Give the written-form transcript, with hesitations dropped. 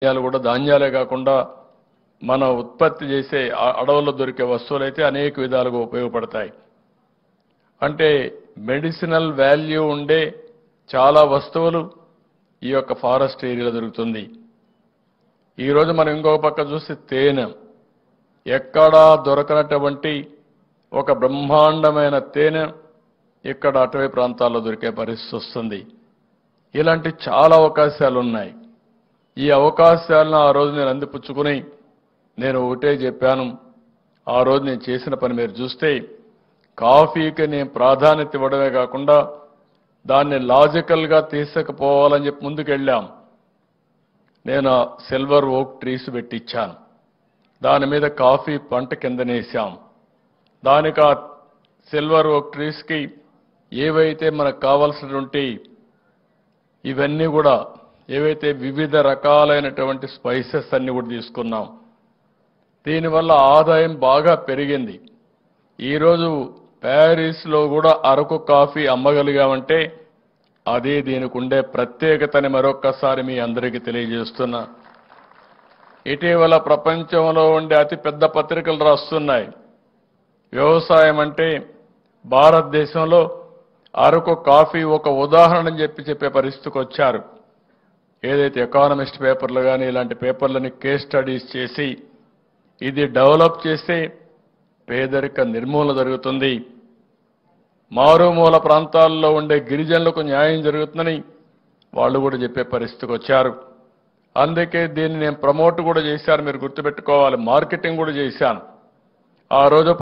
ధాన్యాలు కూడా ధాన్యాలే కాకుండా మన ఉత్పత్తి చేసే అడవుల్లో దొరికే వస్తువులైతే అనేక విధాలుగా ఉపయోగపడతాయి. అంటే మెడిసినల్ వాల్యూ ఉండే చాలా వస్తువులు ఈ యొక్క ఫారెస్ట్ ఏరియాలో దొరుకుతుంది. ఈ రోజు మనం ఇంకొక పక్క చూస్తే తేనె ఎక్కడా దొరకనటువంటి ఒక బ్రహ్మాండమైన తేనె ఇక్కడ అటవీ ప్రాంతాల్లో దొరికే పరిస్థితి వస్తుంది. ఇలాంటి చాలా అవకాశాలు ఉన్నాయి. ఈ అవకాశాలను ఆ రోజు నేను అందిపుచ్చుకుని నేను ఒకటే చెప్పాను. ఆ రోజు నేను చేసిన పని మీరు చూస్తే కాఫీకి నేను ప్రాధాన్యత ఇవ్వడమే కాకుండా దాన్ని లాజికల్గా తీసుకుపోవాలని చెప్పి ముందుకెళ్ళాం. నేను సిల్వర్ ఓక్ ట్రీస్ పెట్టించాను. దాని మీద కాఫీ పంట కిందనేసాం. దానికి ఆ సిల్వర్ ఓక్ ట్రీస్కి ఏవైతే మనకు కావాల్సినటువంటి ఇవన్నీ కూడా ఏవైతే వివిధ రకాలైనటువంటి స్పైసెస్ అన్ని కూడా తీసుకున్నాం. దీనివల్ల ఆదాయం బాగా పెరిగింది. ఈరోజు ప్యారిస్లో కూడా అరకు కాఫీ అమ్మగలిగామంటే అదే దీనికి ఉండే ప్రత్యేకతని మరొక్కసారి మీ అందరికీ తెలియజేస్తున్నా. ఇటీవల ప్రపంచంలో ఉండే అతి పెద్ద పత్రికలు రాస్తున్నాయి. వ్యవసాయం అంటే భారతదేశంలో అరకు కాఫీ ఒక ఉదాహరణ చెప్పే పరిస్థితికి వచ్చారు. ఏదైతే ఎకానమిస్ట్ పేపర్లు కానీ ఇలాంటి పేపర్లని కేస్ స్టడీస్ చేసి ఇది డెవలప్ చేస్తే పేదరిక నిర్మూలన జరుగుతుంది, మారుమూల ప్రాంతాల్లో ఉండే గిరిజనులకు న్యాయం జరుగుతుందని వాళ్ళు కూడా చెప్పే పరిస్థితికి వచ్చారు. అందుకే దీన్ని నేను ప్రమోట్ కూడా చేశాను. మీరు గుర్తుపెట్టుకోవాలి, మార్కెటింగ్ కూడా చేశాను. ఆ రోజు